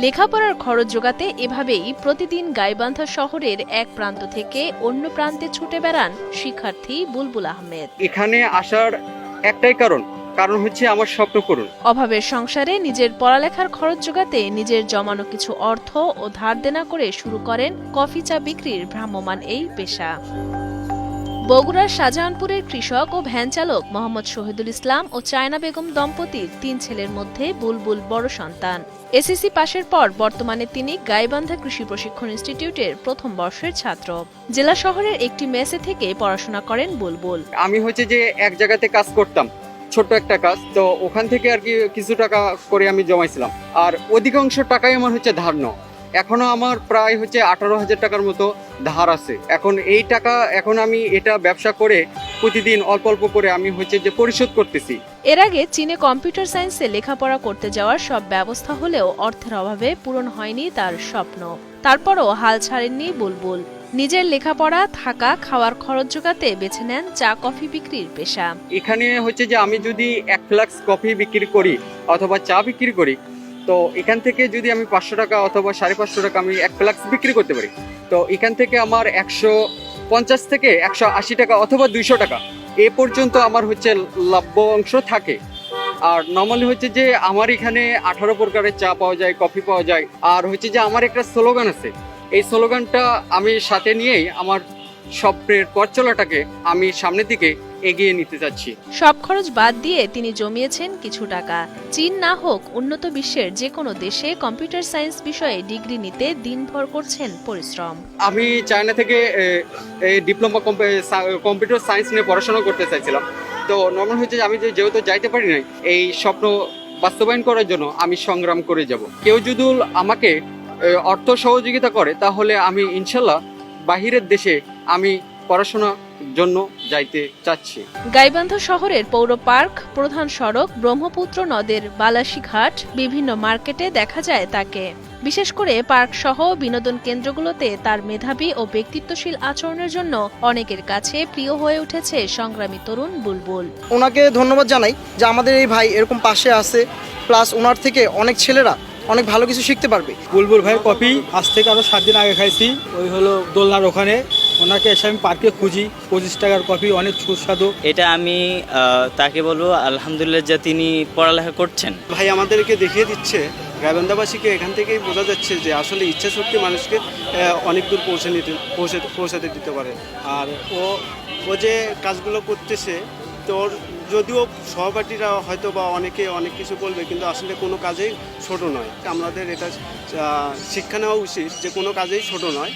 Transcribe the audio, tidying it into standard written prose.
লেখাপড়ার খরচ জোগাতে এভাবেই প্রতিদিন গাইবান্ধা শহরের এক প্রান্ত থেকে অন্য প্রান্তে ছুটে বেড়ান শিক্ষার্থী বুলবুল আহমেদ। এখানে আসার একটাই কারণ হচ্ছে আমার স্বপ্ন পূরণ। অভাবের সংসারে নিজের পড়ালেখার খরচ জোগাতে নিজের জমানো কিছু অর্থ ও ধার দেনা করে শুরু করেন কফি চা বিক্রির ভ্রাম্যমাণ এই পেশা। বগুড়ার শাহজাহানপুরের কৃষক ও ভ্যান চালক মোহাম্মদ শহীদুল ইসলাম ও চায়না বেগম দম্পতির ৩ ছেলের মধ্যে বুলবুল বড় সন্তান। এসএসসি পাশের পর বর্তমানে তিনি গাইবান্ধা কৃষি প্রশিক্ষণ ইনস্টিটিউটের প্রথম বর্ষের ছাত্র। জেলা শহরের একটি মেসে থেকে পড়াশোনা করেন বুলবুল। আমি হচ্ছে যে এক জায়গাতে কাজ করতাম, ছোট্ট একটা কাজ, তো ওখান থেকে আর কি কিছু টাকা করে আমি জমাইছিলাম। আর অধিকাংশ টাকাই আমার হচ্ছে ধার নেওয়া। এখনো আমার প্রায় হচ্ছে 18,000 টাকার মতো ধার আছে। এখন এই টাকা আমি এটা ব্যবসা করে প্রতিদিন অল্প অল্প করে আমি হচ্ছে যে পরিশোধ করতেছি। এর আগে চীনে কম্পিউটার সায়েন্সে লেখাপড়া করতে যাওয়ার সব ব্যবস্থা হলেও অর্থের অভাবে পূরণ হয়নি তার স্বপ্ন। তারপরও হাল ছাড়েননি বুলবুল। নিজের লেখাপড়া, থাকা, খাওয়ার খরচ জোগাতে বেছে নেন চা কফি বিক্রির পেশা। এখানে হচ্ছে যে আমি যদি 1 ফ্লাক্স কফি বিক্রি করি অথবা চা বিক্রি করি, তো এখান থেকে যদি আমি 500 টাকা অথবা 550 টাকা আমি 1 ফ্লাক্স বিক্রি করতে পারি, তো এখান থেকে আমার 150 থেকে 180 টাকা অথবা 200 টাকা এ পর্যন্ত আমার হচ্ছে লাভ্য অংশ থাকে। আর নর্মালি হচ্ছে যে আমার এখানে 18 প্রকারের চা পাওয়া যায়, কফি পাওয়া যায়। আর হচ্ছে যে আমার একটা স্লোগান আছে, এই স্লোগানটা আমি সাথে নিয়েই আমার স্বপ্নের পথ চলাটাকে আমি সামনের দিকে এগিয়ে নিতে চাচ্ছি। সব খরচ বাদ দিয়ে তিনি জমিয়েছেন কিছু টাকা। চীন না হোক, উন্নত বিশ্বের যে কোনো দেশে কম্পিউটার সায়েন্স বিষয়ে ডিগ্রি নিতে দিনভর করছেন পরিশ্রম। আমি চায়না থেকে ডিপ্লোমা কম্পিউটার সায়েন্স নিয়ে পড়াশোনা করতে চাইছিলাম। তো নর্মাল হচ্ছে আমি যেহেতু যাইতে পারি নাই, এই স্বপ্ন বাস্তবায়ন করার জন্য আমি সংগ্রাম করে যাব। কেউ যদি আমাকে অর্থ সহযোগিতা করে, তাহলে আমি ইনশাল্লাহ বাহিরের দেশে আমি পড়াশোনার জন্য যাইতে চাচ্ছি। গাইবান্ধা শহরের পৌর পার্ক, প্রধান সড়ক, ব্রহ্মপুত্র নদের বালাসী ঘাট, বিভিন্ন মার্কেটে দেখা যায় তাকে। বিশেষ করে পার্ক সহ বিনোদন কেন্দ্রগুলোতে তার মেধাবী ও ব্যক্তিত্বশীল আচরণের জন্য অনেকের কাছে প্রিয় হয়ে উঠেছে সংগ্রামী তরুণ বুলবুল। ওনাকে ধন্যবাদ জানাই যে আমাদের এই ভাই এরকম পাশে আছে, প্লাস ওনার থেকে অনেক ছেলেরা অনেক ভালো কিছু শিখতে পারবে। বুলবুল ভাই কফি আজ থেকে আরো 7 দিন আগে খাইছি, ওই হলো দোলনার ওখানে। ওনাকে এসে আমি পার্কে খুঁজি, 25 টাকার কফি, অনেক সুস্বাদু। এটা আমি তাকে বলবো আলহামদুলিল্লাহ যে তিনি পড়ালেখা করছেন। ভাই আমাদেরকে দেখিয়ে দিচ্ছে, গাইবান্ধাবাসীকে এখান থেকেই বোঝা যাচ্ছে যে আসলে ইচ্ছা শক্তি মানুষকে অনেক দূর পৌঁছাতে দিতে পারে। আর ও যে কাজগুলো করতেছে, তোর যদিও সহপাঠীরা হয়তো বা অনেকে অনেক কিছু বলবে, কিন্তু আসলে কোনো কাজেই ছোট নয়। আমাদের এটা শিক্ষা নেওয়া উচিত যে কোনো কাজেই ছোট নয়।